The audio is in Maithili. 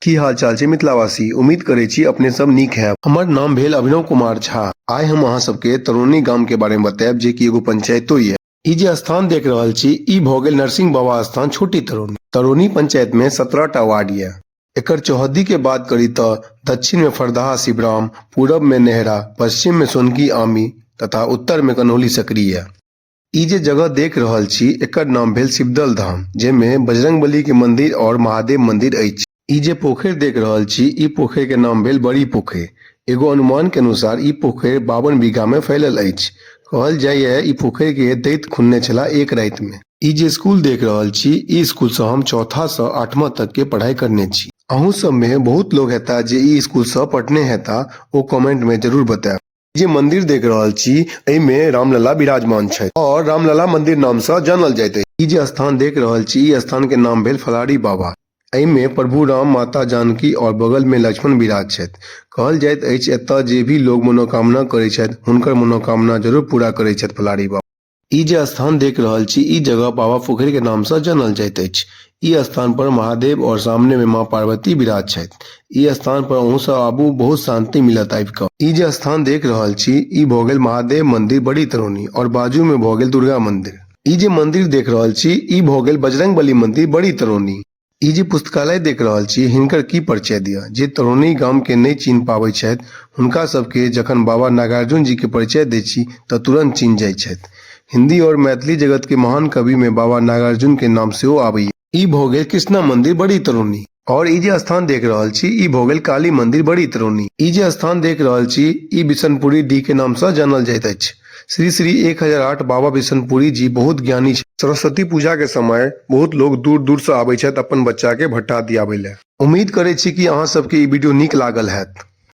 की हाल चाल छै मिथिलावासी। उम्मीद करे छी अपने सब नीक हैब। हमर नाम भेल अभिनव कुमार झा। आइ हम अहाँ सबके तरोनी गाम के बारे में बतायब जे कि एगो पंचायतो ये। ई जे स्थान देख रहल छी ई भ गेल नरसिंह बाबा स्थान छोटी तरोनी। तरोनी पंचायत में 17टा वार्ड ये। एकर चौहद्दी के बात करी तो दक्षिण में फरदाहा शिवराम, पूरब में नेहरा, पश्चिम में सोनकी आमी तथा उत्तर में कन्हौली सकरी ये। ई जे जगह देख रहल छी एकर नाम भेल शिवदल धाम, जेमे बजरंगबली के मंदिर और महादेव मंदिर अछि। ई जे पोखरि देख रहल छी ई पोखरि के नाम भेल बड़ी पोखरि। एगो अनुमान के अनुसार ई पोखरि 52 बीघा में फैलल अछि। कहल जाइए ई पोखरि के दैत खुनने छला एक राति में। ई जे स्कूल देख रहल छी ई स्कूल से हम चौथा से 8वां तक के पढ़ाई करने छी। अहूँ सब में बहुत लोग हेता जे ई स्कूल से पढ़ने हेता, ओ कमेंट में जरूर बताएब। जे मंदिर देख रहल छी एहि में रामलला विराजमान छै और रामलला मंदिर नाम से जानल जाइत अछि। ई जे स्थान देख रहल छी ई स्थान के नाम भेल फलारी बाबा। एहि में प्रभु राम, माता जानकी और बगल में लक्ष्मण विराज छथि। कहल जाइत अछि एतय जे भी लोग मनोकामना करै छथि हुनकर मनोकामना जरूर पूरा करै छथि फलारी बाबा। ई जे स्थान देख रहल छी ई जगह बाबा पोखरि के नाम से जानल जाइत अछि। ई स्थान पर महादेव और सामने में माँ पार्वती विराज छथि। ई स्थान पर अहूँ सब आबू, बहुत शांति मिलत आबि कऽ। ई जे स्थान देख रहल छी ई भऽ गेल महादेव मंदिर बड़ी तरोनी और बाजू में भऽ गेल दुर्गा मंदिर। ई जे मंदिर देख रहल छी ई भऽ गेल बजरंगबली मंदिर बड़ी तरोनी। ई जे पुस्तकालय देख रहल छी हिनकर की परिचय दिया। जे तरोनी गाम के नहीं चिन्ह पाबै छथि हुनका सबके जखन बाबा नागार्जुन जी के परिचय दै छी तऽ तुरंत चिन्ह जाइ छथि। हिंदी और मैथिली जगत के महान कवि में बाबा नागार्जुन के नाम सेहो आबैया। ई भऽ गेल कृष्णा मंदिर बड़ी तरोनी। और ई जे स्थान देख रहल छी ई भऽ गेल काली मंदिर बड़ी तरोनी। ई जे स्थान देख रहल छी ई बिशनपुरी डी के नाम से जानल जाइत अछि। श्री श्री 1008 बाबा बिशनपुरी जी बहुत ज्ञानी छै। सरस्वती पूजा के समय बहुत लोग दूर दूर से आबै छथि अपन बच्चा के भट्टा दियाबै ले। उम्मीद करे छी कि अहाँ सबके ई वीडियो नीक लागल हैत।